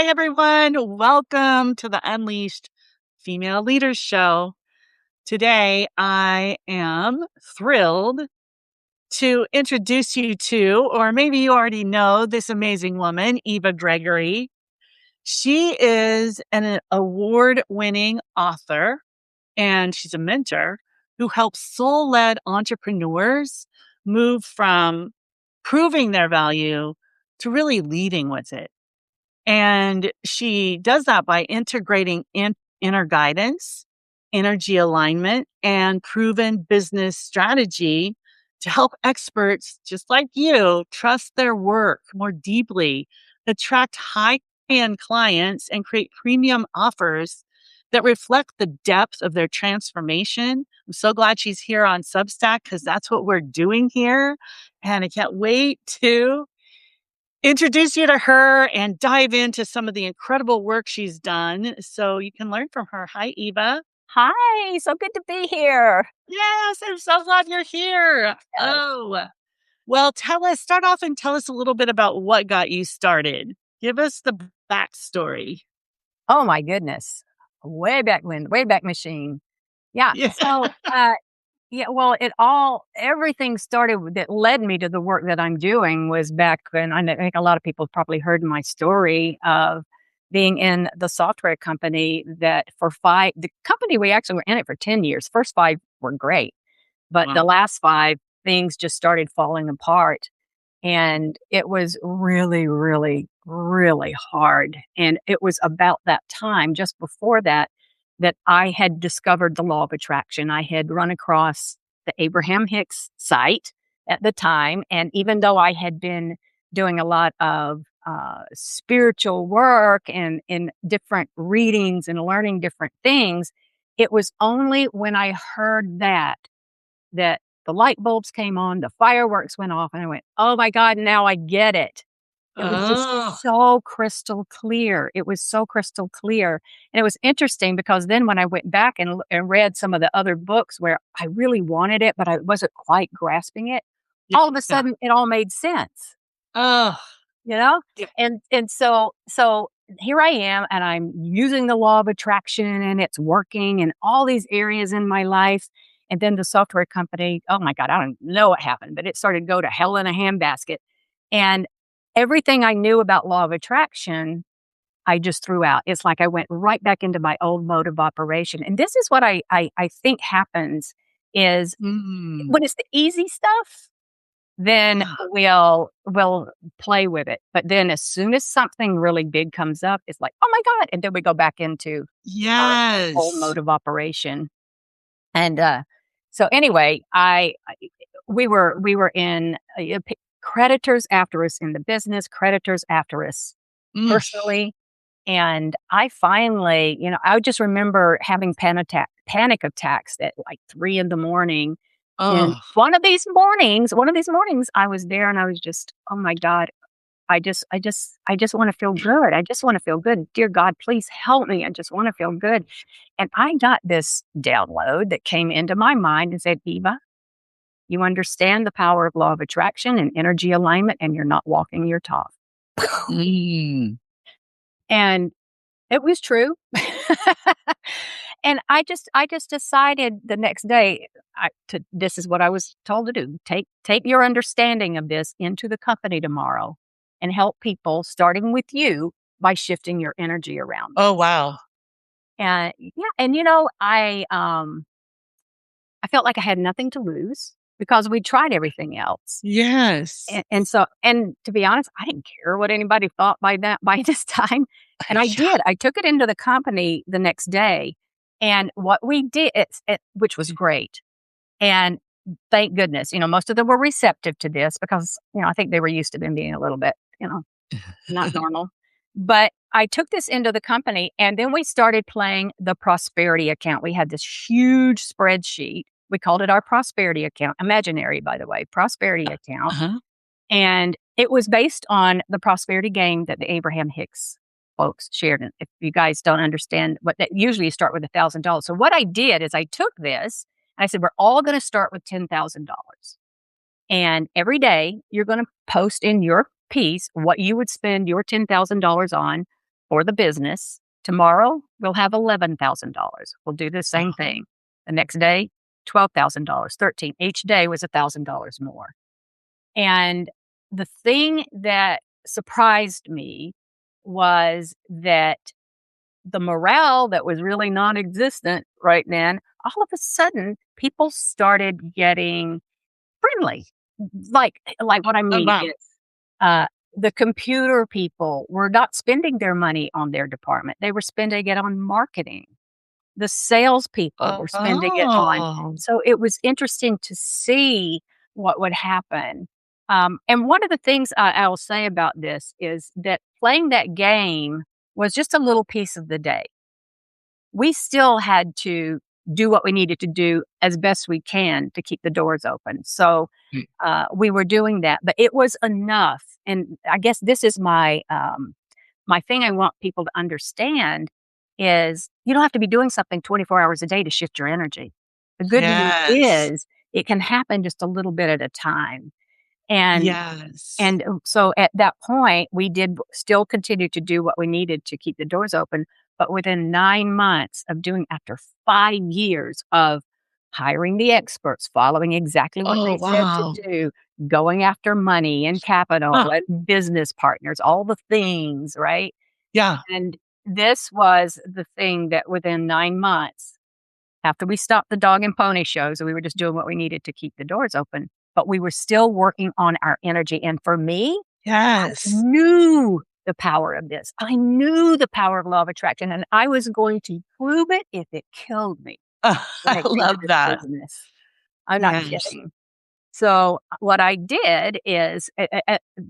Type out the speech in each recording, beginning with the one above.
everyone. Welcome to the Unleashed Female Leaders Show. Today, I am thrilled to introduce you to, or maybe you already know, this amazing woman, Eva Gregory. She is an award-winning author, and she's a mentor who helps soul-led entrepreneurs move from proving their value to really leading with it. And she does that by integrating inner guidance, energy alignment, and proven business strategy to help experts just like you trust their work more deeply, attract high-end clients, and create premium offers that reflect the depth of their transformation. I'm so glad she's here on Substack because that's what we're doing here. And I can't wait to introduce you to her and dive into some of the incredible work she's done so you can learn from her. Hi, Eva. Hi, so good to be here. Yes, I'm so glad you're here. Yes. Well, start off and tell us a little bit about what got you started. Give us the backstory. Oh my goodness. Way back when, way back machine. Yeah. Yeah. Everything started that led me to the work that I'm doing was back when I think a lot of people probably heard my story of being in the software company the company we actually were in it for 10 years. First 5 were great, but the Wow. last 5 things just started falling apart. And it was really, really, really hard. And it was about that time, just before that, that I had discovered the law of attraction. I had run across the Abraham Hicks site at the time. And even though I had been doing a lot of spiritual work and in different readings and learning different things, it was only when I heard that the light bulbs came on, the fireworks went off, and I went, "Oh my God, now I get it." It was just Oh, so crystal clear. It was so crystal clear. And it was interesting because then when I went back and read some of the other books where I really wanted it, but I wasn't quite grasping it, all of a yeah. sudden it all made sense, Oh, you know? yeah. And so here I am and I'm using the law of attraction and it's working in all these areas in my life. And then the software company, oh my God, I don't know what happened, but it started to go to hell in a handbasket. And everything I knew about law of attraction, I just threw out. It's like I went right back into my old mode of operation. And this is what I think happens is Mm. when it's the easy stuff, then Ah, we'll play with it. But then as soon as something really big comes up, it's like, oh my God. And then we go back into our old yes. mode of operation. And so anyway, we were in creditors after us in the business, creditors after us Mm. personally. And I finally, I would just remember having panic attacks at like 3 in the morning. And Oh, one of these mornings, I was there and I was just, oh my God, I just want to feel good. I just want to feel good. Dear God, please help me. I just want to feel good. And I got this download that came into my mind and said, Eva, you understand the power of law of attraction and energy alignment, and you're not walking your talk. mm. And it was true. And I just decided the next day this is what I was told to do. Take your understanding of this into the company tomorrow and help people starting with you by shifting your energy around. Oh, wow. And yeah, and I felt like I had nothing to lose because we tried everything else. Yes. And to be honest, I didn't care what anybody thought by this time. And I Yeah. did. I took it into the company the next day. And what we did, which was great. And thank goodness, most of them were receptive to this because, I think they were used to them being a little bit, not normal. But I took this into the company and then we started playing the prosperity account. We had this huge spreadsheet. We called it our prosperity account, imaginary, by the way, prosperity account. Uh-huh. And it was based on the prosperity game that the Abraham Hicks folks shared. And if you guys don't understand what that usually you start with $1,000. So what I did is I took this and I said, we're all going to start with $10,000. And every day you're going to post in your piece what you would spend your $10,000 on for the business. Tomorrow, we'll have $11,000. We'll do the same thing. The next day, $12,000, 13. Each day was $1,000 more. And the thing that surprised me was that the morale that was really non-existent right then, all of a sudden, people started getting friendly. Like what I Oh, mean wow. is, uh, the computer people were not spending their money on their department. They were spending it on marketing. The salespeople were spending it on. Oh, So it was interesting to see what would happen. And one of the things I will say about this is that playing that game was just a little piece of the day. We still had to do what we needed to do as best we can to keep the doors open. So mm, we were doing that, but it was enough. And I guess this is my thing I want people to understand is you don't have to be doing something 24 hours a day to shift your energy. The good news yes. is it can happen just a little bit at a time. And Yes. so at that point, we did still continue to do what we needed to keep the doors open. But within 9 months of doing, after 5 years of hiring the experts, following exactly what Oh, they said to wow. do, going after money and capital Huh. and business partners, all the things, right? Yeah. And this was the thing that within 9 months, after we stopped the dog and pony shows, and we were just doing what we needed to keep the doors open, but we were still working on our energy. And for me, Yes. knew the power of this. I knew the power of law of attraction, and I was going to prove it if it killed me when I it came to love this that. business. I'm not Yes. kidding. So what I did is,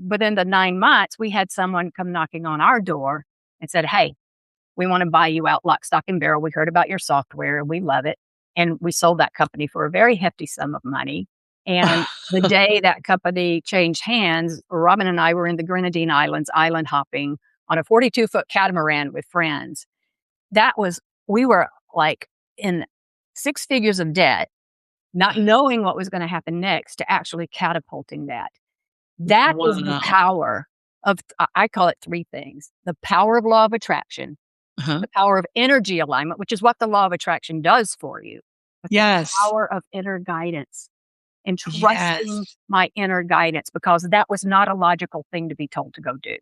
within the 9 months, we had someone come knocking on our door and said, "Hey, we want to buy you out lock, stock, and barrel. We heard about your software and we love it." And we sold that company for a very hefty sum of money. And the day that company changed hands, Robin and I were in the Grenadine Islands, island hopping on a 42-foot catamaran with friends. That was, we were like in six figures of debt, not knowing what was going to happen next, to actually catapulting that. That is the Wow. power of, I call it three things: the power of law of attraction, Uh-huh. the power of energy alignment, which is what the law of attraction does for you, but the Yes. power of inner guidance and trusting Yes. my inner guidance, because that was not a logical thing to be told to go do.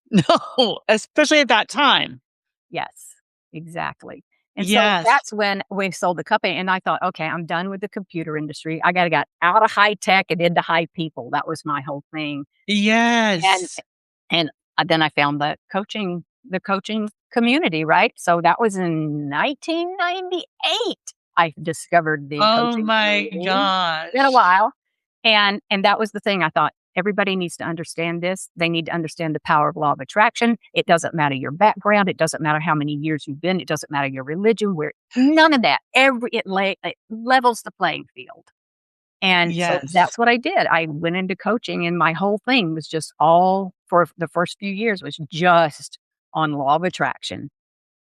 No, especially at that time. Yes, exactly. And so Yes. that's when we sold the company. And I thought, okay, I'm done with the computer industry. I got to get out of high tech and into high people. That was my whole thing. And Yes. and then I found the coaching community, right? So that was in 1998. I discovered the Oh coaching my community. Been a gosh. while. And that was the thing. I thought everybody needs to understand this. They need to understand the power of law of attraction. It doesn't matter your background. It doesn't matter how many years you've been. It doesn't matter your religion. Where none of that. It levels the playing field. And so Yes. that's what I did. I went into coaching, and my whole thing was just all for the first few years was just on law of attraction.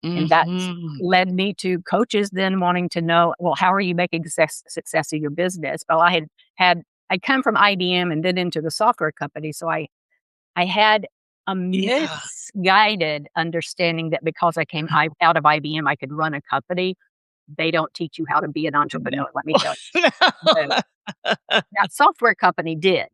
And that's Mhm. led me to coaches then wanting to know, well, how are you making success of your business? Well, I come from IBM and then into the software company. So I had a Yeah. misguided understanding that because I came out of IBM, I could run a company. They don't teach you how to be an entrepreneur, let me tell you. No, that software company did.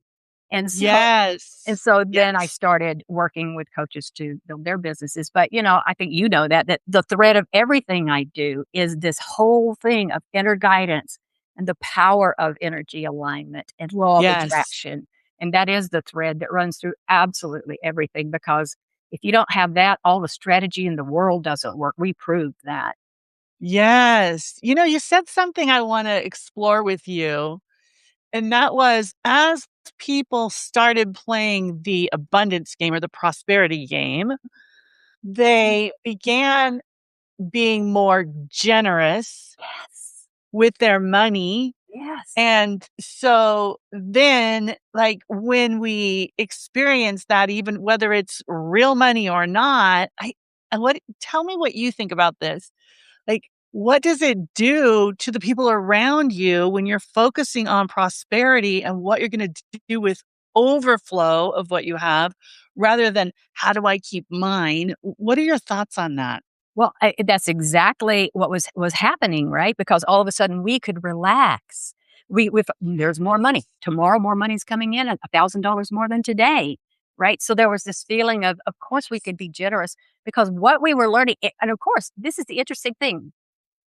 And so and Yes. so then I Yes. started working with coaches to build their businesses. But, I think you know that the thread of everything I do is this whole thing of inner guidance and the power of energy alignment and law of Yes. attraction. And that is the thread that runs through absolutely everything, because if you don't have that, all the strategy in the world doesn't work. We proved that. Yes. You said something I wanna explore with you, and that was as people started playing the abundance game or the prosperity game, they began being more generous Yes. with their money. Yes. And so then, like, when we experience that, even whether it's real money or not, what tell me what you think about this. Like, what does it do to the people around you when you're focusing on prosperity and what you're gonna do with overflow of what you have rather than how do I keep mine? What are your thoughts on that? Well, that's exactly what was happening, right? Because all of a sudden we could relax. There's more money tomorrow. More money's coming in, $1,000 more than today, right? So there was this feeling of course, we could be generous because what we were learning, and of course, this is the interesting thing.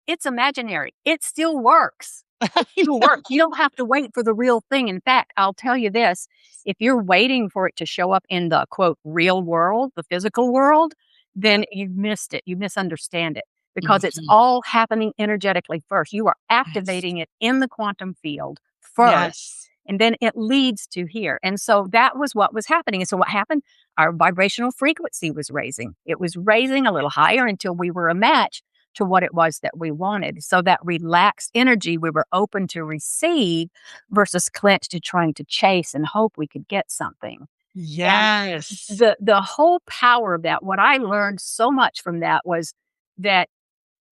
It's imaginary. It still works. It still works. You don't have to wait for the real thing. In fact, I'll tell you this, if you're waiting for it to show up in the quote real world, the physical world, then you've missed it. You misunderstand it because it's Mhm. all happening energetically first. You are Yes. activating it in the quantum field first, Yes. and then it leads to here. And so that was what was happening. And so what happened? Our vibrational frequency was raising. It was raising a little higher until we were a match to what it was that we wanted. So that relaxed energy we were open to receive versus clenched to trying to chase and hope we could get something. And Yes. the whole power of that, what I learned so much from that was that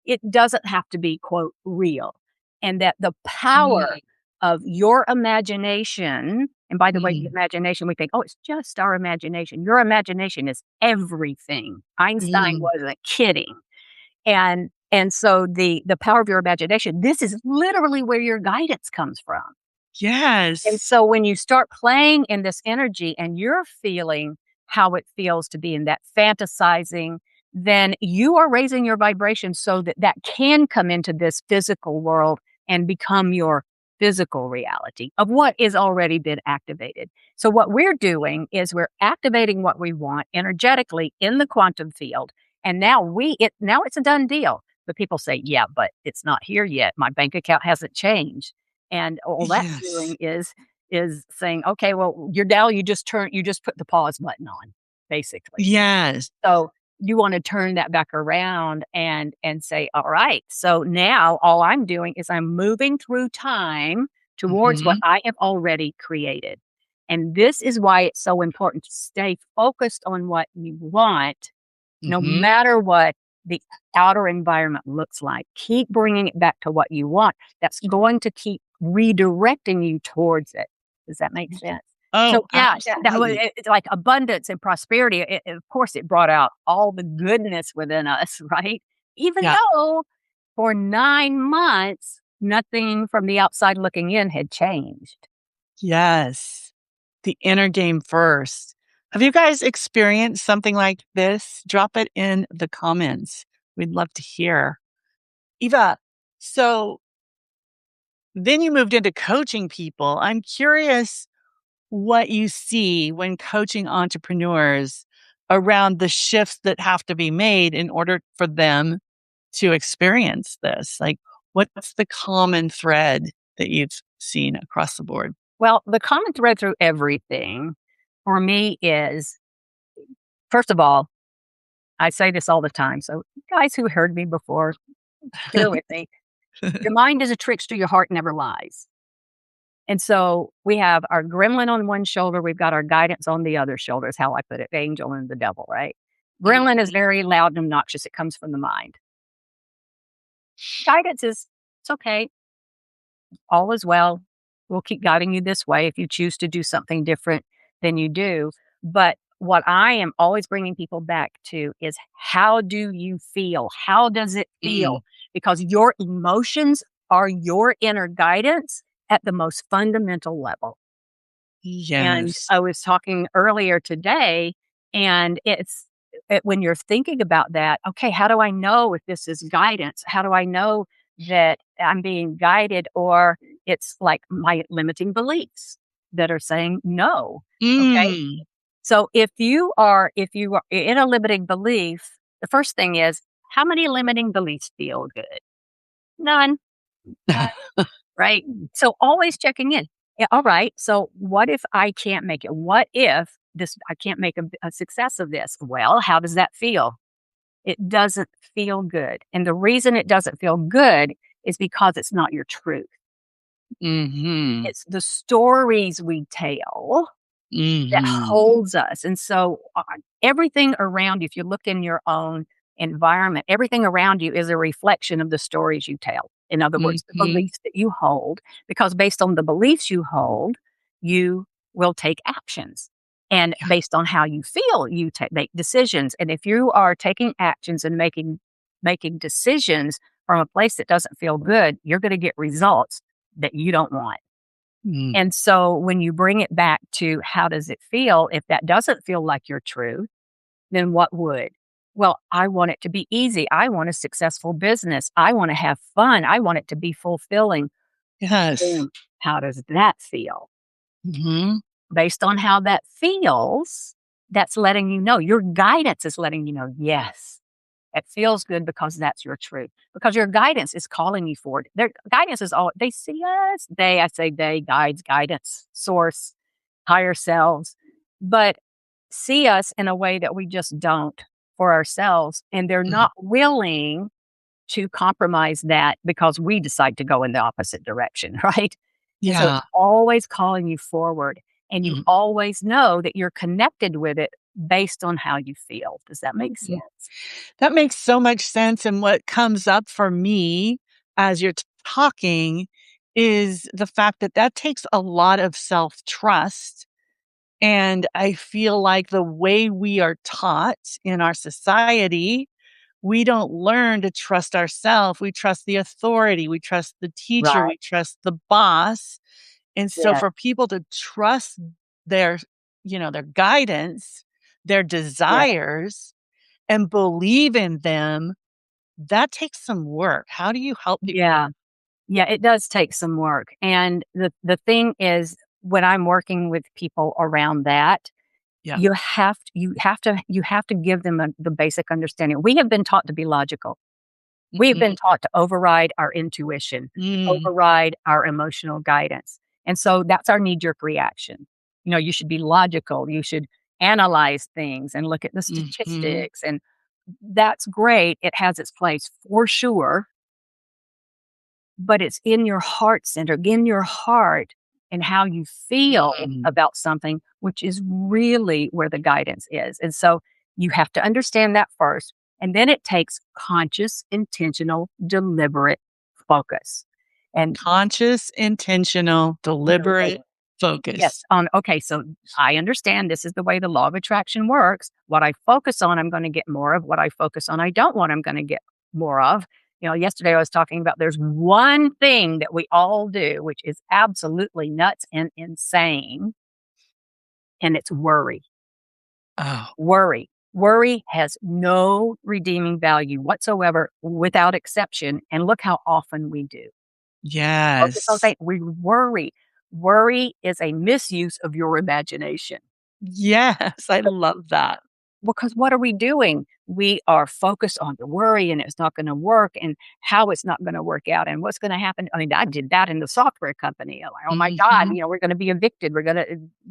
it doesn't have to be quote real. And that the power Mm, of your imagination, and by the way, the mm, imagination, we think, oh, it's just our imagination. Your imagination is everything. Einstein mm. wasn't kidding. And so the power of your imagination, this is literally where your guidance comes from. And Yes. so when you start playing in this energy and you're feeling how it feels to be in that fantasizing, then you are raising your vibration so that that can come into this physical world and become your physical reality of what is already been activated. So what we're doing is we're activating what we want energetically in the quantum field. And now it's a done deal. But people say, yeah, but it's not here yet. My bank account hasn't changed. And all that's Yes. doing is saying, "Okay, well, you just put the pause button on, basically." Yes. So, you wanna turn that back around and say, "Alright, so now all I'm doing is I'm moving through time towards what Mhm. I have already created." And this is why it's so important to stay focused on what you want no Mhm. matter what the outer environment looks like. Keep bringing it back to what you want. That's going to keep redirecting you towards it. Does that make sense? So Oh, yeah, that was absolutely. it's like abundance and prosperity. Of course, it brought out all the goodness within us, right? Even Yeah. though for 9 months, nothing from the outside looking in had changed. Yes. The inner game first. Have you guys experienced something like this? Drop it in the comments. We'd love to hear. Eva, so then you moved into coaching people. I'm curious what you see when coaching entrepreneurs around the shifts that have to be made in order for them to experience this. Like, what's the common thread that you've seen across the board? Well, the common thread through everything for me is, first of all, I say this all the time. So, guys who heard me before, bear with me. Your mind is a trickster, your heart never lies. And so we have our gremlin on one shoulder, we've got our guidance on the other shoulder, is how I put it, the angel and the devil, right? Gremlin is Mhm. very loud and obnoxious, it comes from the mind. Guidance is, it's okay, all is well. We'll keep guiding you this way if you choose to do something different than you do. But what I am always bringing people back to is how do you feel? How does it Mm. feel? Because your emotions are your inner guidance at the most fundamental level. And Yes. I was talking earlier today, and when you're thinking about that, okay, how do I know if this is guidance? How do I know that I'm being guided or it's like my limiting beliefs that are saying no? Okay. Mm. So if you are in a limiting belief, the first thing is how many limiting beliefs feel good? None. None. Right? So always checking in. Yeah, all right. So what if I can't make it? What if this I can't make a success of this? Well, how does that feel? It doesn't feel good. And the reason it doesn't feel good is because it's not your truth. Mhm. It's the stories we tell that Mhm. holds us. And so everything around you, if you look in your own environment, everything around you is a reflection of the stories you tell. In other words, the Mhm. beliefs that you hold, because based on the beliefs you hold, you will take actions. And Yeah. based on how you feel, you make decisions. And if you are taking actions and making decisions from a place that doesn't feel good, you're going to get results that you don't want. Mm. And so when you bring it back to how does it feel, if that doesn't feel like your truth, then what would? Well, I want it to be easy. I want a successful business. I want to have fun. I want it to be fulfilling. Yes. Boom. How does that feel? Mhm. Based on how that feels, that's letting you know, your guidance is letting you know, yes, it feels good because that's your truth. Because your guidance is calling you forward. Their guidance is all they see us. I say they, guides, guidance, source, higher selves, but see us in a way that we just don't for ourselves. And they're Mhm. not willing to compromise that because we decide to go in the opposite direction, right? And so it's Yeah. always calling you forward, and you Mhm. always know that you're connected with it based on how you feel. Does that make Mhm. sense? That makes so much sense, and what comes up for me as you're talking is the fact that that takes a lot of self-trust, and I feel like the way we are taught in our society, we don't learn to trust ourselves. We trust the authority, we trust the teacher, Right. we trust the boss, and so Yeah. for people to trust their, their guidance, their Yeah. desires, and believe in them, that takes some work. How do you help people with? Yeah. Yeah, it does take some work. And the thing is, when I'm working with people around that, Yeah. you have to give them the basic understanding. We have been taught to be logical. We've been Mhm. taught to override our intuition, Mm. override our emotional guidance. And so that's our knee jerk reaction. You should be logical. You should analyze things and look at the Mhm. statistics. And that's great. It has its place for sure, but it's in your heart center, in your heart and how you feel Mm. about something, which is really where the guidance is. And so you have to understand that first. And then it takes conscious, intentional, deliberate focus. And Conscious, intentional, deliberate yes, focus. okay, so I understand this is the way the law of attraction works. What I focus on, I'm going to get more of. What I focus on, I don't want, I'm going to get more of. Yesterday I was talking about there's one thing that we all do, which is absolutely nuts and insane, and it's worry. Oh, Worry. Worry has no redeeming value whatsoever, without exception. And look how often we do. Focus on yes. saying we worry. Worry is a misuse of your imagination. Yes, I love that. Because what are we doing? We are focused on the worry and it's not going to work and how it's not going to work out and what's going to happen. I mean, I did that in the software company. I'm like, oh my God, Mhm. we're going to be evicted. We're going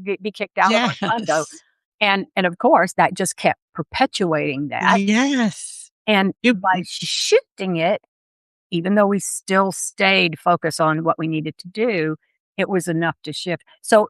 to be kicked out of our condo. Yes. And of course, that just kept perpetuating that. Yes. And You by shifting it, even though we still stayed focused on what we needed to do, it was enough to shift. So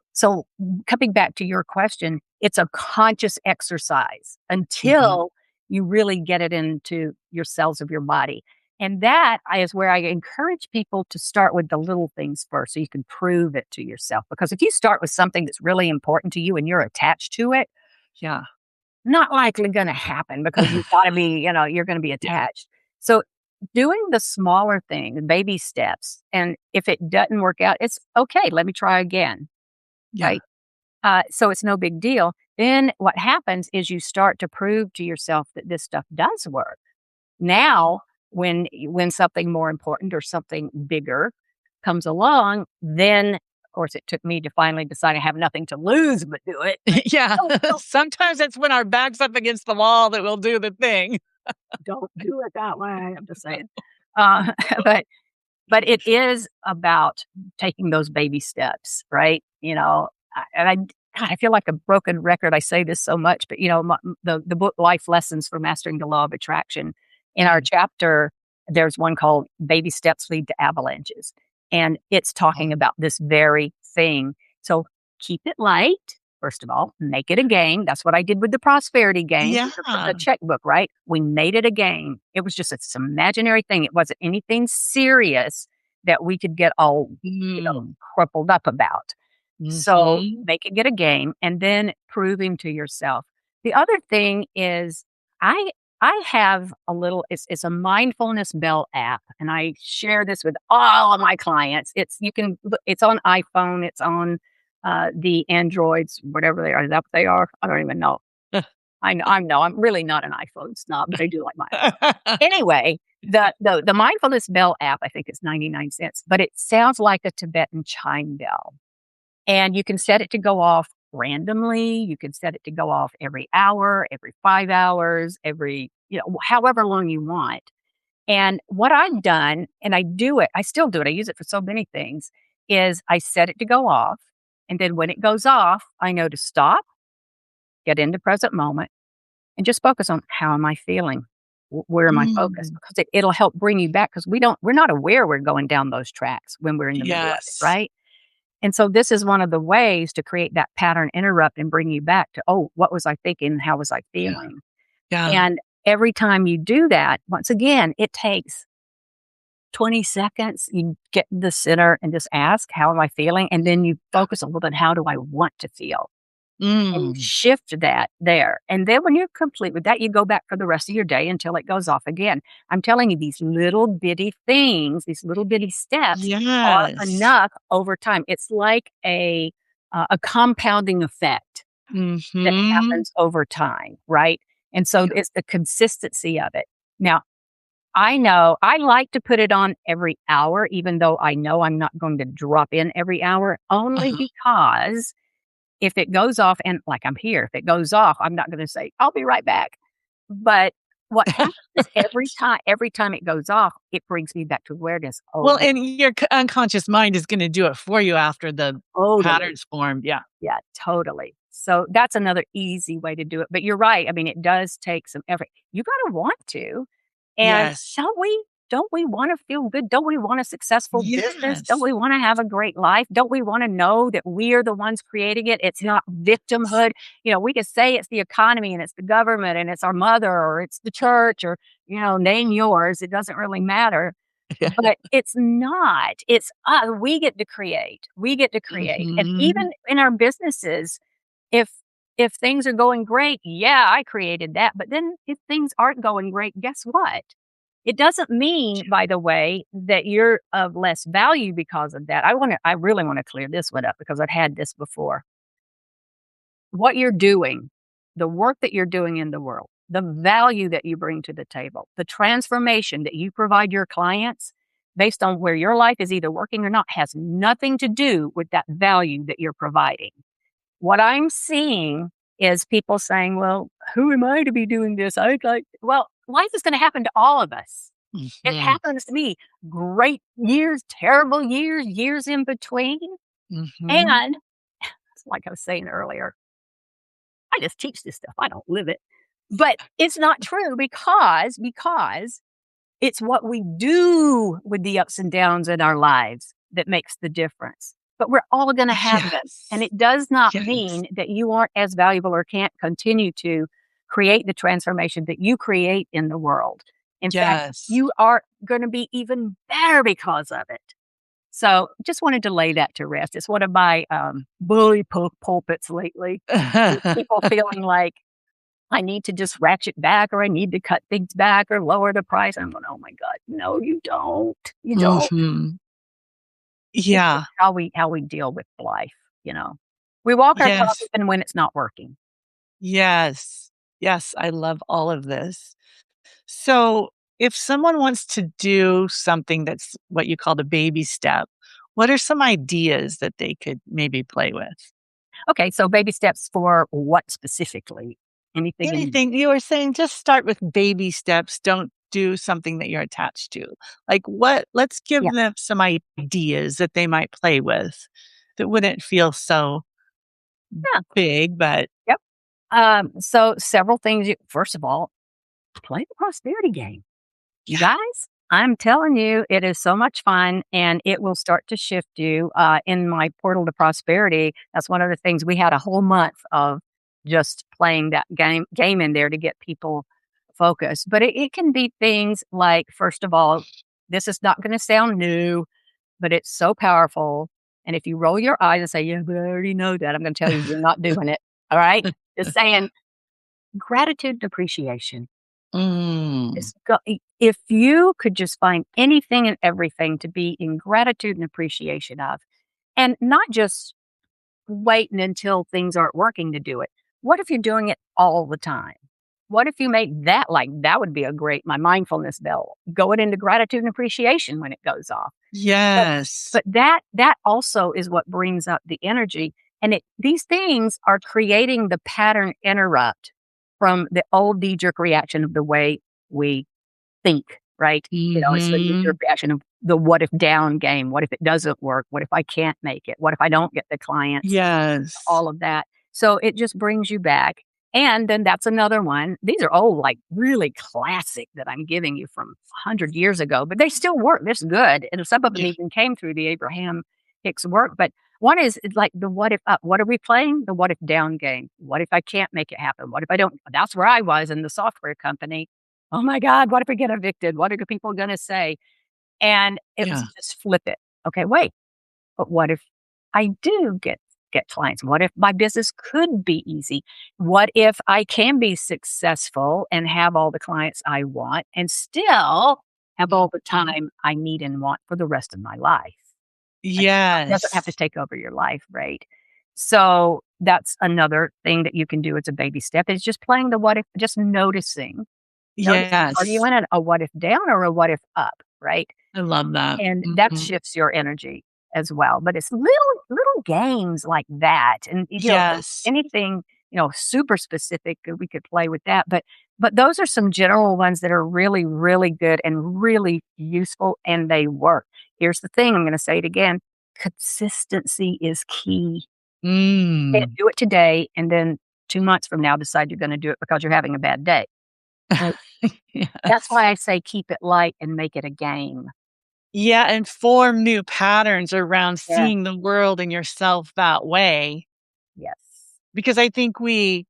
coming back to your question, it's a conscious exercise Mhm. until you really get it into your cells of your body. And that is where I encourage people to start with the little things first so you can prove it to yourself. Because if you start with something that's really important to you and you're attached to it, Yeah. not likely gonna happen because you've gotta be, you're gonna be Yeah. attached. So, doing the smaller thing, baby steps, and if it doesn't work out, it's okay, let me try again, Yeah. right? So it's no big deal. Then what happens is you start to prove to yourself that this stuff does work. Now, when something more important or something bigger comes along, then, of course, it took me to finally decide I have nothing to lose but do it. Yeah. Don't Sometimes it's when our back's up against the wall that we'll do the thing. don't do it that way, I'm just saying. Uh, but but it is about taking those baby steps, right? God, I feel like a broken record. I say this so much, but the book Life Lessons for Mastering the Law of Attraction. In our Mm. chapter, there's one called Baby Steps Lead to Avalanches, and it's talking Oh. about this very thing. So keep it light. First of all, make it a game. That's what I did with the prosperity game, Yeah. the checkbook, right? We made it a game. It was just this imaginary thing. It wasn't anything serious that we could get all, Mm. crumpled up about. So Mhm. make it get a game and then proving to yourself. The other thing is I I have a little it's a mindfulness bell app and I share this with all of my clients. It's on iPhone, it's on the Androids, whatever they are. Is that what they are? I don't even know. I know I'm really not an iPhone snob, but I do like my iPhone. Anyway, the mindfulness bell app I think is 99 cents, but it sounds like a Tibetan chime bell. And you can set it to go off randomly. You can set it to go off every hour, every 5 hours, however long you want. And what I've done, and I still do it, I use it for so many things, is I set it to go off. And then when it goes off, I know to stop, get into present moment, and just focus on how am I feeling? Where am I focused? Mm. Because it'll help bring you back because we're not aware we're going down those tracks when we're in the middle of it, Yes. right? And so this is one of the ways to create that pattern interrupt and bring you back to, oh, what was I thinking? How was I Yeah. feeling? Yeah. And every time you do that, once again, it takes 20 seconds. You get in the center and just ask, how am I feeling? And then you focus a little bit, how do I want to feel? And you Mm. shift that there. And then when you're complete with that, you go back for the rest of your day until it goes off again. I'm telling you, these little bitty things, these little bitty steps are Yes. enough over time. It's like a compounding effect that Mhm. happens over time, right? And so Yeah. it's the consistency of it. Now, I know I like to put it on every hour, even though I know I'm not going to drop in every hour, only Uh-huh. because if it goes off and like I'm here, if it goes off, I'm not gonna say, "I'll be right back." But what happens is Right. every time it goes off, it brings me back to awareness. Well, Oh, and your unconscious mind is gonna do it for you after the totally. pattern's formed. Yeah. Yeah, totally. So that's another easy way to do it. But you're right. I mean, it does take some effort. You gotta want to. And Yes. don't we wanna feel good? Don't we want a successful business? Don't Yes. we wanna have a great life? Don't we wanna know that we're the ones creating it? It's not victimhood. We could say it's the economy and it's the government and it's our mother or it's the church or, name yours. It doesn't really matter. Yeah. But it's not. It's we get to create. We get to create. And Mhm. even in our businesses, if if things are going great, yeah, I created that. But then if things aren't going great, guess what? It doesn't mean, by the way, that you're of less value because of that. I really want to clear this one up because I've had this before. What you're doing, the work that you're doing in the world, the value that you bring to the table, the transformation that you provide your clients based on where your life is either working or not has nothing to do with that value that you're providing. What I'm seeing is people saying, well, who am I to be doing this? Well, life is going to happen to all of us. It Mhm. happens to me. Great years, terrible years, years in between. Mhm. And like I was saying earlier, I just teach this stuff. I don't live it. But it's not true because it's what we do with the ups and downs in our lives that makes the difference. But we're all going to have them. And Yes. it does not Yes. mean that you aren't as valuable or can't continue to create the transformation that you create in the world. In fact, Yes. you are going to be even better because of it. So just wanted to lay that to rest. It's one of my bully pulpits lately. Is people feeling like I need to just ratchet back or I need to cut things back or lower the price. I'm going, oh my God, no, you don't. You don't. Mhm. It's just Yeah. how we deal with life. We walk our talk Yes. even when it's not working. Yes. Yes, I love all of this. So, if someone wants to do something that's what you call the baby step, what are some ideas that they could maybe play with? Okay, so baby steps for what specifically? Anything in Anything you were saying, just start with baby steps. Don't do something that you're attached to. Like let's give yeah, them some ideas that they might play with that wouldn't feel so yeah, big, but yep. So several things. First of all, play the prosperity game. You yeah. guys, I'm telling you, it is so much fun and it will start to shift you. In my portal to prosperity, that's one of the things we had a whole month of just playing that game in there to get people focused. But it can be things like, first of all, this is not going to sound new, but it's so powerful. And if you roll your eyes and say, yeah, but I already know that, I'm going to tell you, you're not doing it. All right. Just saying gratitude and appreciation. Mm. If you could just find anything and everything to be in gratitude and appreciation of, and not just waiting until things aren't working to do it. What if you're doing it all the time? What if you made that like that would be a great my mindfulness bell going into gratitude and appreciation when it goes off. But Yes. but that also is what brings up the energy, and these things are creating the pattern interrupt from the old knee-jerk reaction of the way we think, right? It's the knee-jerk Mhm. reaction of the what if down game. What if it doesn't work? What if I can't make it? What if I don't get the clients? Yes. All of that. So it just brings you back. And then that's another one. These are all like really classic that I'm giving you from 100 years ago, but they still work. This good. And some of them Yeah. even came through the Abraham Hicks work. But one is like the what if up. What are we playing? The what if down game. What if I can't make it happen? What if I don't? That's where I was in the software company. Oh my God, what if we get evicted? What are the people going to say? And it was Yeah. just flip it. Okay, wait. But what if I do get clients? What if my business could be easy? What if I can be successful and have all the clients I want and still have all the Mhm. time I need and want for the rest of my life? Like, it doesn't have to Yes. take over your life, right? So that's another thing that you can do as a baby step is just playing the what if, just noticing. Noticing, are you Yes. in a what if down or a what if up, right? I love that. And that Mhm. shifts your energy as well, but it's little games like that, and, Yes. anything, super specific, we could play with that, but those are some general ones that are really, really good and really useful, and they work. Here's the thing, I'm gonna say it again, consistency is key. You can't Mm. do it today, and then 2 months from now decide you're gonna do it because you're having a bad day, right? That's Yes. why I say keep it light and make it a game. Yeah, and form new patterns around Yeah. seeing the world and yourself that way, Yes. because I think we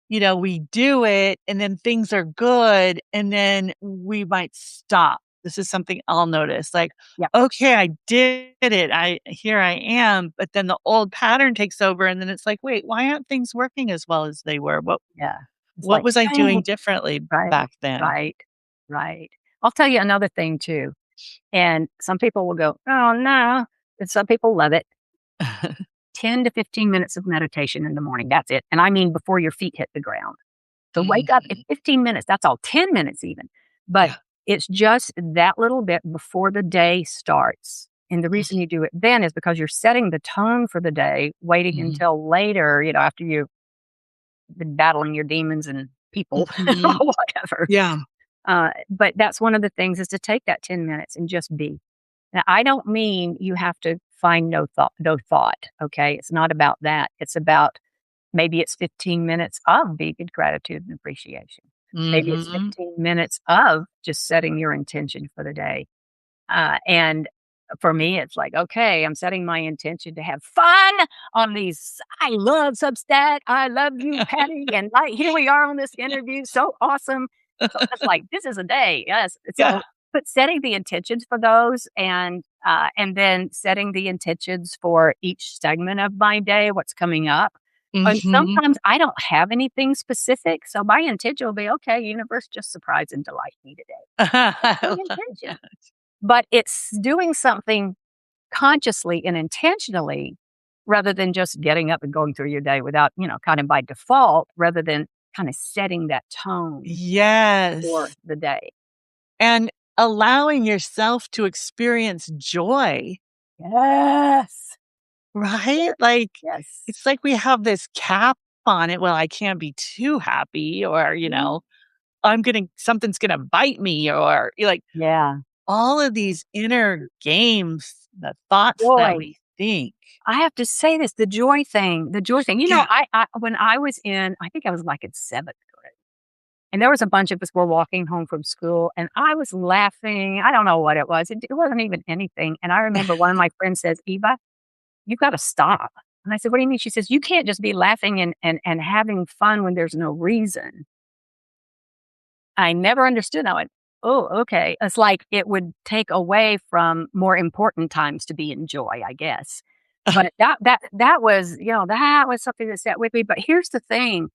do it and then things are good and then we might stop. This is something I'll notice. Like, Yep. okay, I did it. Here I am, but then the old pattern takes over and then it's like, wait, why aren't things working as well as they were? What Yeah. It's what like, was I "Dang." doing differently Right, back then? right, right. I'll tell you another thing too, and some people will go, "Oh, no," and some people love it. 10 to 15 minutes of meditation in the morning, that's it, and I mean before your feet hit the ground. So wake up at Mhm. 15 minutes, that's all, 10 minutes even, but Yeah. it's just that little bit before the day starts, and the reason you do it then is because you're setting the tone for the day, waiting Mhm. until later, after you've been battling your demons and people, Mhm. whatever. Yeah. But that's one of the things is to take that 10 minutes and just be. Now, I don't mean you have to find no thought. Okay. It's not about that. It's about maybe it's 15 minutes of vegan gratitude and appreciation. Maybe it's Mhm. 15 minutes of just setting your intention for the day. And for me, it's like, okay, I'm setting my intention to have fun on these. I love Substack. I love you, Patty. And like, here we are on this interview. So awesome. So it's like, this is a day. Yes. Yeah. So, but setting the intentions for those and then setting the intentions for each segment of my day, what's coming up. And Mhm. sometimes I don't have anything specific. So my intention will be, okay, universe, just surprise and delight me today. That's I my love intention. that. But it's doing something consciously and intentionally rather than just getting up and going through your day without, kind of by default, rather than kind of setting that tone for Yes. the day. And allowing yourself to experience joy, Yes. right? Yes. Like, Yes. it's like we have this cap on it. Well, I can't be too happy, or, Mhm. something's gonna bite me, or like Yeah. all of these inner games, the thoughts that Joy. we think. I have to say this, the joy thing. Yeah. When I was I think I was like in seventh grade. And there was a bunch of us were walking home from school, and I was laughing. I don't know what it was. It wasn't even anything. And I remember one of my friends says, "Eva, you've got to stop." And I said, "What do you mean?" She says, "You can't just be laughing and having fun when there's no reason." I never understood. I went, "Oh, okay." It's like it would take away from more important times to be in joy, I guess. But that was, that was something that sat with me. But here's the thing,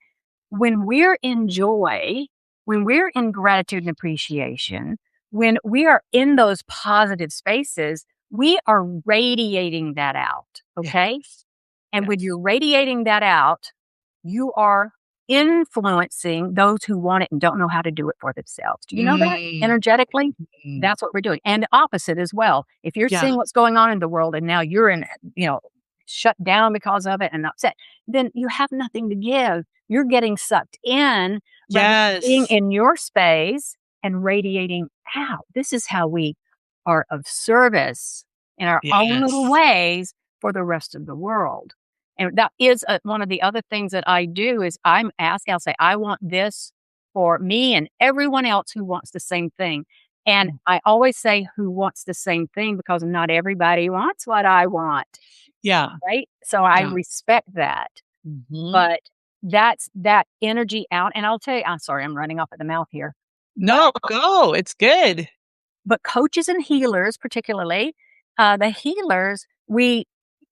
when we're in joy, when we're in gratitude and appreciation, when we are in those positive spaces, we are radiating that out, okay? Yes. And when Yes. you're radiating that out, you are influencing those who want it and don't know how to do it for themselves. Do you know that Mm, energetically? mm. That's what we're doing. And the opposite as well. If you're Yeah. seeing what's going on in the world and now you're you know, shut down because of it and upset, then you have nothing to give. You're getting sucked in rather than being Yes. in your space and radiating out. This is how we are of service in our own little Yes. ways for the rest of the world. And that is one of the other things that I do is I'll say, I want this for me and everyone else who wants the same thing. And Mm. I always say who wants the same thing because not everybody wants what I want. Yeah. Right. So I Yeah. respect that. Mhm. But that's that energy out. And I'll tell you, I'm sorry, I'm running off at the mouth here. But No, go. It's good. coaches and healers, particularly, the healers,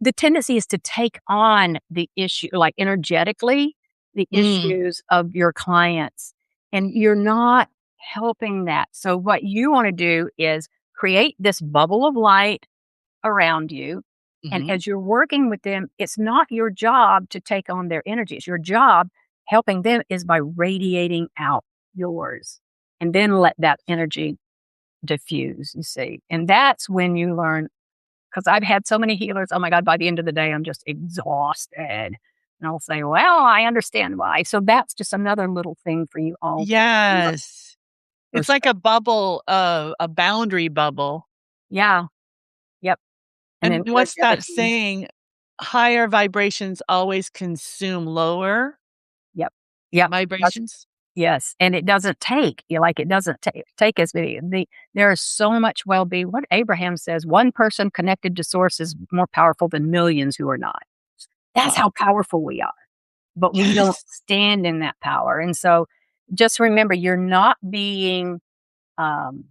the tendency is to take on the issue, like energetically, the Mm. issues of your clients, and you're not helping that. So, what you want to do is create this bubble of light around you. And Mhm. as you're working with them, it's not your job to take on their energy. It's your job helping them is by radiating out yours and then let that energy diffuse, you see. And that's when you learn, because I've had so many healers, oh my God, by the end of the day, I'm just exhausted. And I'll say, well, I understand why. So that's just another little thing for you all to remember. Yes. It's like Perspective. a bubble, a boundary bubble. Yeah. Yep. And then And where's what's the other that key? saying? Higher vibrations always consume lower Yep. Yep. vibrations? Yes, and it doesn't take it doesn't take as many. There is so much well-being. What Abraham says, one person connected to source is more powerful than millions who are not. That's Wow. how powerful we are, but we don't Yes. stand in that power. And so, just remember, you're not being um,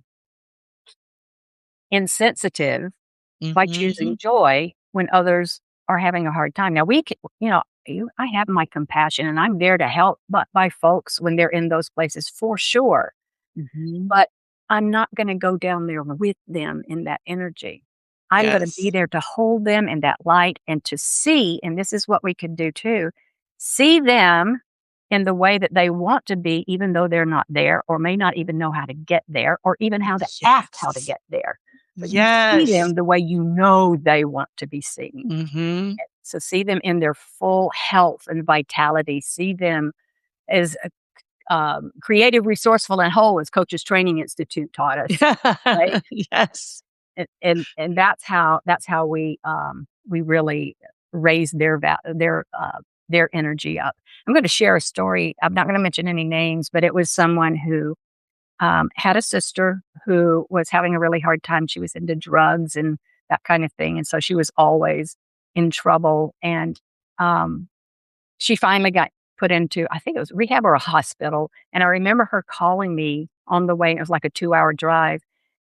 insensitive by choosing Mhm. joy when others are having a hard time. Now, I have my compassion, and I'm there to help, but by folks when they're in those places for sure. Mhm. But I'm not gonna go down there with them in that energy. I'm gonna be Yes. there to hold them in that light and to see, and this is what we can do too, see them in the way that they want to be, even though they're not there or may not even know how to get there or even how to act how to Yes. get there. But you see Yes. them the way you know they want to be seen. Mhm. So see them in their full health and vitality. See them as creative, resourceful, and whole, as Coaches Training Institute taught us, right? Yes. And that's how we really raise their energy up. I'm going to share a story. I'm not going to mention any names, but it was someone who had a sister who was having a really hard time. She was into drugs and that kind of thing, and so she was always in trouble. And um, she finally got put into, I think it was rehab or a hospital, and I remember her calling me on the way. It was like a 2-hour drive,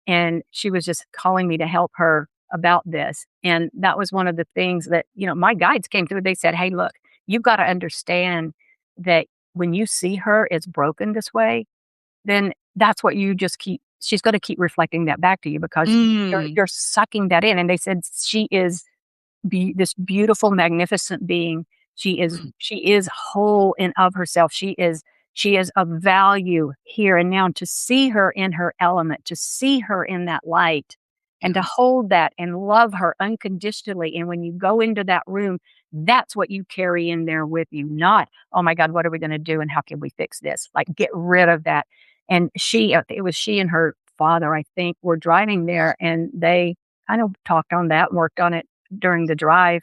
and she was just calling me to help her about this, and that was one of the things that, my guides came through. They said, "Hey, look, you've gotta understand that when you see her as broken this way, then that's what you just keep she's gonna keep reflecting that back to you because you're Mm. you're sucking that in," and they said, "She is this beautiful, magnificent being. She is whole in of herself. She is of value here and now. And to see her in her element, to see her in that light, and to Yes. hold that and love her unconditionally. And when you go into that room, that's what you carry in there with you. Not, oh my God, what are we going to do and how can we fix this? Like get rid of that." And it was she and her father, I think, were driving there, and they kind of talked on that, worked on it during the drive,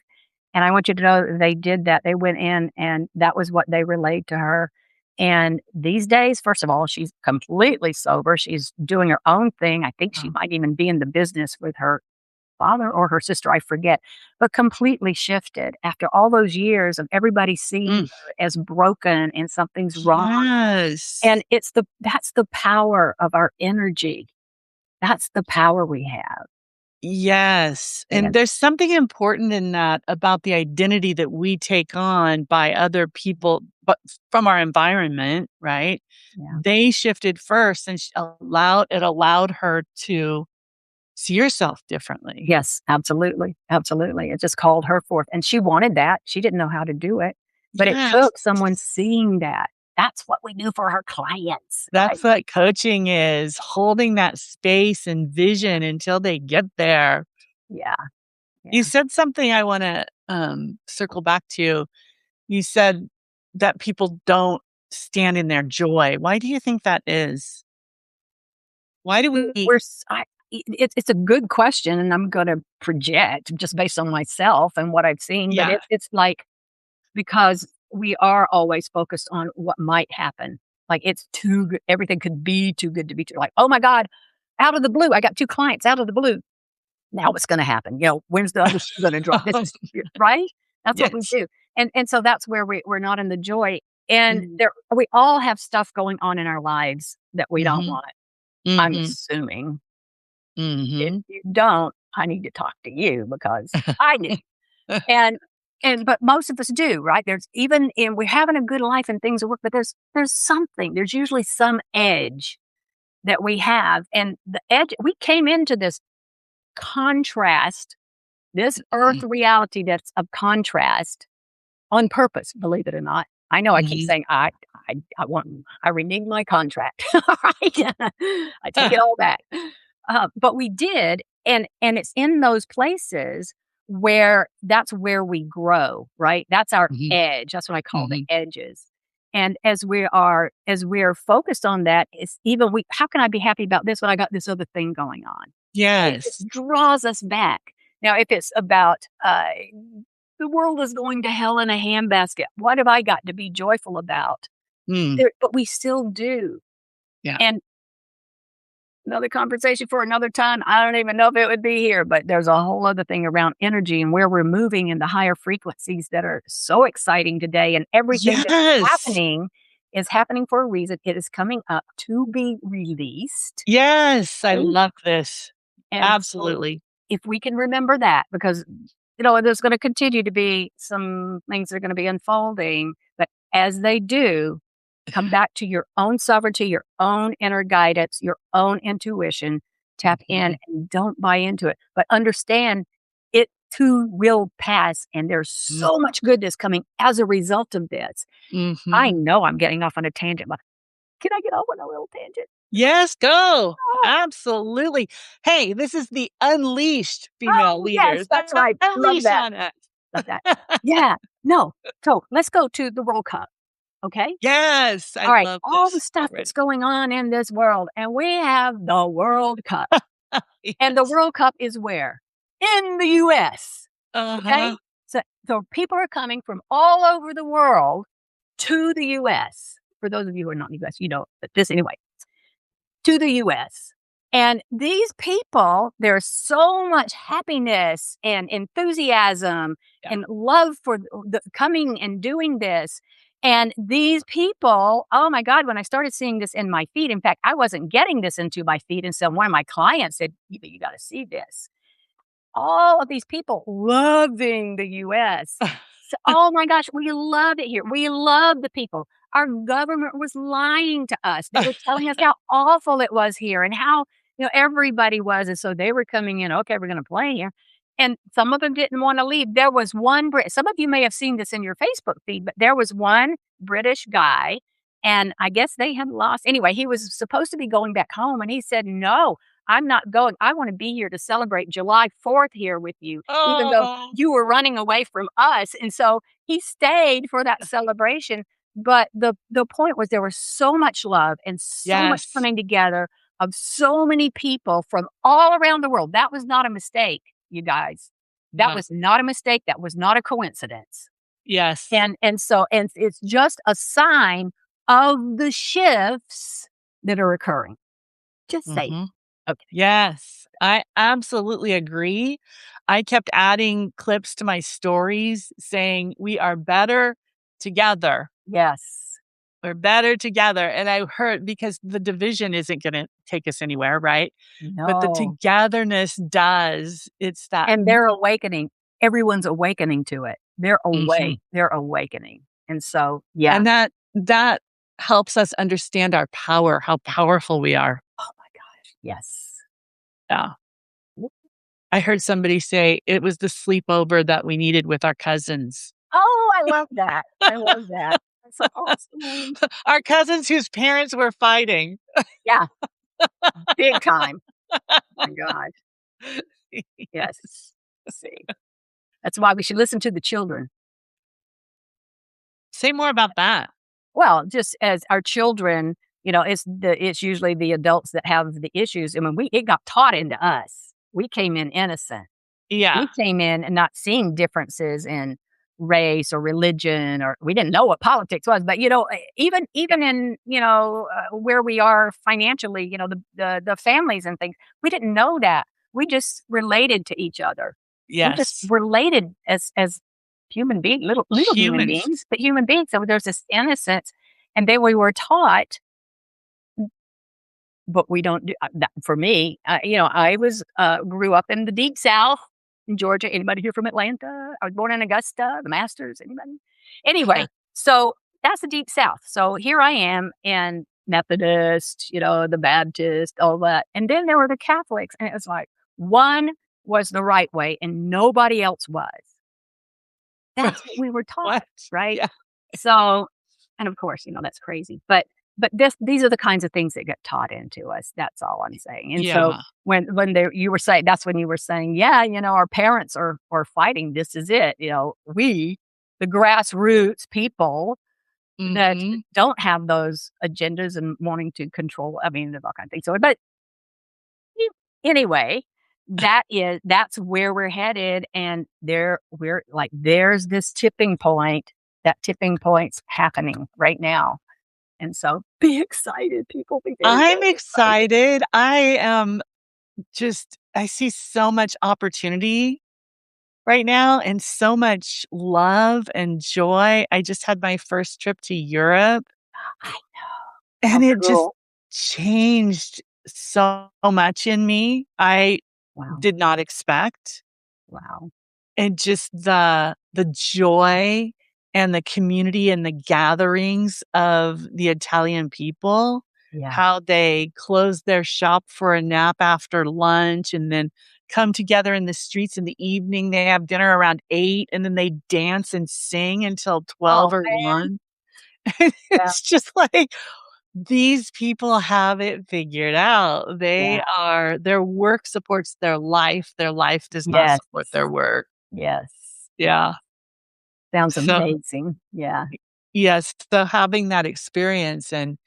and I want you to know that they did that. They went in and that was what they relayed to her. And these days, first of all, she's completely sober. She's doing her own thing. I think she Oh. might even be in the business with her father or her sister, I forget, but completely shifted after all those years of everybody seeing Mm. her as broken and something's wrong. Yes. And that's the power of our energy. That's the power we have. Yes, and And there's something important in that about the identity that we take on by other people, but from our environment, right? yeah. They shifted first and allowed her to see herself differently. Yes, absolutely, absolutely. It just called her forth, and she wanted that. She didn't know how to do it, but it Yes, took someone seeing that. That's what we do for our clients, right? that's what coaching is, holding that space and vision until they get there. Yeah, You yeah. said something I wanna, circle back to. You said that people don't stand in their joy. Why do you think that is? Why do we We're s I I it's a good question, and I'm gonna project just based on myself and what I've seen, but Yeah. it's like because we are always focused on what might happen. Like, it's too good everything could be too good to be true. Like, "Oh my god, out of the blue, I got 2 clients out of the blue. Now what's gonna happen? When's the other shoe gonna drop?" This is right? That's what we Yes. do. And so that's where we're not in the joy. And Mhm. there we all have stuff going on in our lives that we don't Mhm. want, I'm Mhm. assuming. If Mhm. you don't, I need to talk to you because I do. And but most of us do, right? There's even in we're having a good life and things work, but there's something, there's usually some edge that we have. And the edge we came into this contrast, this earth Mhm. reality that's of contrast on purpose, believe it or not. I know I keep Mhm. saying I want I reneged my contract. Right? I take it all back. But we did, and it's in those places where that's where we grow, right? That's our Mhm. edge. That's what I call the Mhm. edges. And as we're focused on that, it's even we how can I be happy about this when I got this other thing going on? It Yes. draws us back. Now, if it's about the world is going to hell in a handbasket, what have I got to be joyful about? Mm. But we still do. Yeah. And another conversation for another time. I don't even know if it would be here, but there's a whole other thing around energy and where we're moving in the higher frequencies that are so exciting today. And everything that's Yes. happening is happening for a reason. It is coming up to be released. Yes. I Right? love this. And so Absolutely. if we can remember that, because there's going to continue to be some things that are going to be unfolding, but as they do, come back to your own sovereignty, your own inner guidance, your own intuition, tap in Mhm. and don't buy into it, but understand it too will pass. And there's Mm. so much goodness coming as a result of this. I Mhm. know I'm getting off on a tangent, but can I get off on a little tangent? Yes, go. Ah, Absolutely. Hey, this is the unleashed female oh, yes, leaders. that's right. Love Unleash that. on us. Love that. Yeah. No. So let's go to the World Cup. Okay. Yes, I All right. love All the this stuff that's already. going on in this world, and we have the World Cup. And the Yes. World Cup is where? In the US. Okay. Uh-huh. So people are coming from all over the world to the US. For those of you who are not in the US, but this anyway, to the US. And these people, there's so much happiness and enthusiasm Yeah. and love for the coming and doing this. And these people, oh my God, when I started seeing this in my feed, in fact, I wasn't getting this into my feed. And so one of my clients said, you got to see this, all of these people loving the US. So, oh my gosh, we love it here. We love the people. Our government was lying to us. They were telling us how awful it was here and how, everybody was. And so they were coming in, okay, we're going to play here. And some of them didn't want to leave. There was one some of you may have seen this in your Facebook feed, but there was one British guy, and I guess they had lost. Anyway, he was supposed to be going back home, and he said, no, I'm not going. I want to be here to celebrate July 4th here with you, even though Oh, you were running away from us. And so he stayed for that celebration. But the point was there was so much love and so much yes. coming together of so many people from all around the world. That was not a mistake, you guys. That No. was not a mistake. That was not a coincidence. Yes. And it's just a sign of the shifts that are occurring. Just say, Mhm. okay, Yes, I absolutely agree. I kept adding clips to my stories saying, "We are better together." yes. We're better together. And I heard because the division isn't going to take us anywhere, right? But the No. togetherness does. It's that. And they're awakening. Everyone's awakening to it. They're Mhm. awake. They're awakening. And so, yeah. And that helps us understand our power, how powerful we are. Oh my gosh. Yes. Yeah. I heard somebody say it was the sleepover that we needed with our cousins. Oh, I love that. I love that. That's awesome. Our cousins whose parents were fighting. Yeah, big time. My God. Yes. See, that's why we should listen to the children. Say more about that. Well, just as our children, it's usually the adults that have the issues. I mean, it got taught into us. We came in innocent. Yeah. We came in and not seeing differences in race or religion, or we didn't know what politics was. But even in where we are financially, the families and things, we didn't know that. We just related to each other. We just Yes. related as human beings, little human Humans. beings, but human beings. So there's this innocence, and then we were taught, but we don't do that. For me, I grew up in the deep South in Georgia. Anybody here from Atlanta? I was born in Augusta, the Masters. Anybody? Anyway, so that's the deep South. So here I am in Methodist, the Baptist, all that, and then there were the Catholics, and it was like one was the right way, and nobody else was. That's what we were taught, What? right? Yeah. So, and of course, that's crazy, but these are the kinds of things that get taught into us. That's all I'm saying. And so Yeah. you were saying, that's when you were saying, yeah, our parents are fighting. This is it. The grassroots people that Mhm. don't have those agendas and wanting to control. I mean, there's all kind of things. So, but anyway, that's where we're headed, and there's this tipping point. That tipping point's happening right now, and so be excited, people. Be very, I'm very excited. excited. I see so much opportunity right now and so much love and joy. I just had my first trip to Europe I and How it just cool! changed so much in me. I Wow, did not expect. wow, And just the joy and the community and the gatherings of the Italian people, yeah. how they close their shop for a nap after lunch and then come together in the streets in the evening. They have dinner around 8 and then they dance and sing until Oh 12 or man, 1. yeah, It's just like these people have it figured out. yeah, Their work supports their life. Their life does not yes, support their work. yes. Yeah. Sounds So, amazing. Yeah, yes, so having that experience and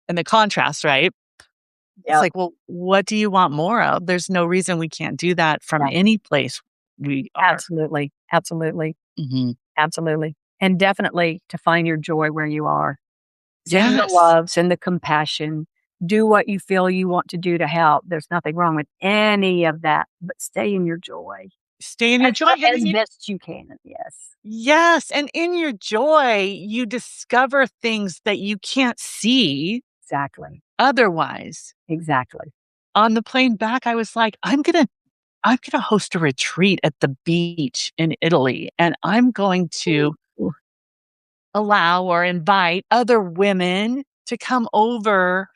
the contrast, right? It's yep, like, well, what do you want more of? There's no reason we can't do that from yeah. any place we are. Absolutely, absolutely, Mhm. absolutely, and definitely to find your joy where you are. Send the Yes. love, send the compassion, do what you feel you want to do to help. There's nothing wrong with any of that, but stay in your joy Stay in your joy, and as then best you can. Yes, yes, and in your joy, you discover things that you can't see exactly, otherwise. exactly. On the plane back, I was like, I'm gonna host a retreat at the beach in Italy, and I'm going Ooh, to ooh, allow or invite other women to come over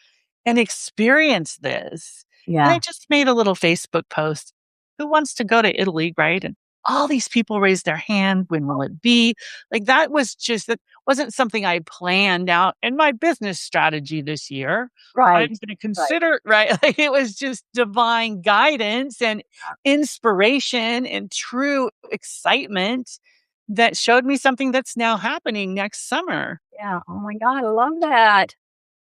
and experience this. And I yeah, just made a little Facebook post. Who wants to go to Italy, right? And all these people raised their hand. When will it be? Like that wasn't something I planned out in my business strategy this year. I'm right, going to right. consider, right? Like it was just divine guidance and inspiration and true excitement that showed me something that's now happening next summer. Yeah. Oh my God, I love that.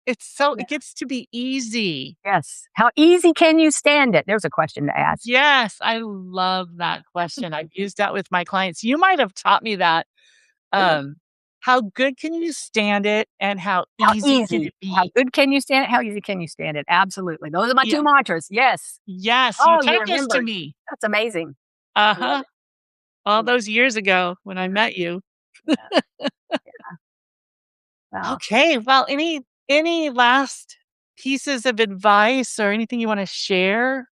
Yeah. It gets to be easy. Yes. How easy can you stand it? There's a question to ask. Yes, I love that question. I've used that with my clients. You might have taught me that. Good. Um, how good can you stand it and how How easy can easy? it How be? good can you stand it? How easy can you stand it? Absolutely. Those are my Yeah. two mantras. Yes. Yes, you Oh, you taught those to remembered. me. That's amazing. I love Uh-huh. it. All I love those years ago when I met you. it. Yeah. Wow. Okay. Well, any last pieces of advice or anything you want to share?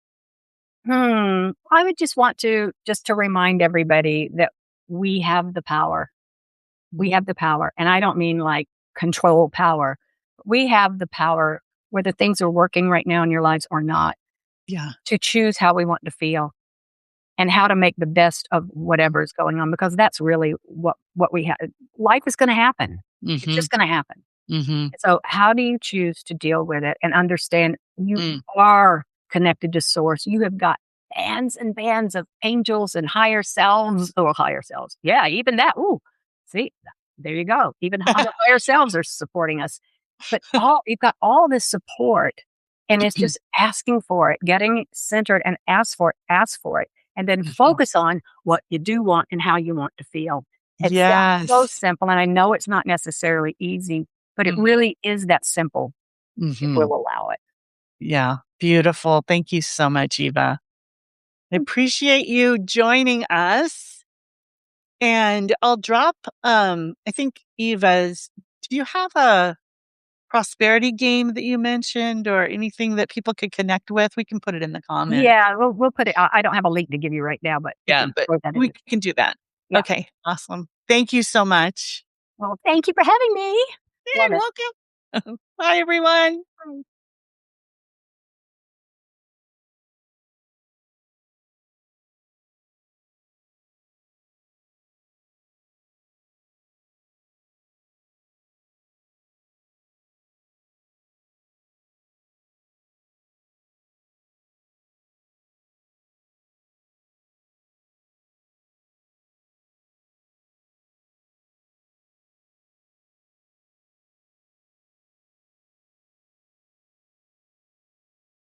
I would just to remind everybody that we have the power. We have the power, and I don't mean like control power. We have the power, whether things are working right now in your lives or not, Yeah. to choose how we want to feel and how to make the best of whatever is going on, because that's really what we have. Life is going to happen. It's Mm-hmm. just going to happen. Mm-hmm. So, how do you choose to deal with it and understand you Mm. are connected to source? You have got bands and bands of angels and higher selves, or higher selves. Yeah, even that. Ooh, see, there you go. Even our higher selves are supporting us. But you've got all this support, and it's just asking for it, getting centered and ask for it, and then Mhm. focus on what you do want and how you want to feel. It sounds so Yes. simple, and I know it's not necessarily easy, but it really is that simple if Mm-hmm. we'll allow it. Yeah. Beautiful. Thank you so much, Eva. I appreciate you joining us. And I'll drop I think Eva's, do you have a prosperity game that you mentioned or anything that people could connect with? We can put it in the comments. Yeah, we'll put it. I don't have a link to give you right now, but we Yeah, can but throw that in we the. can do that. Yeah. Okay, awesome. Thank you so much. Well, thank you for having me. Love You're it. welcome. Bye, everyone.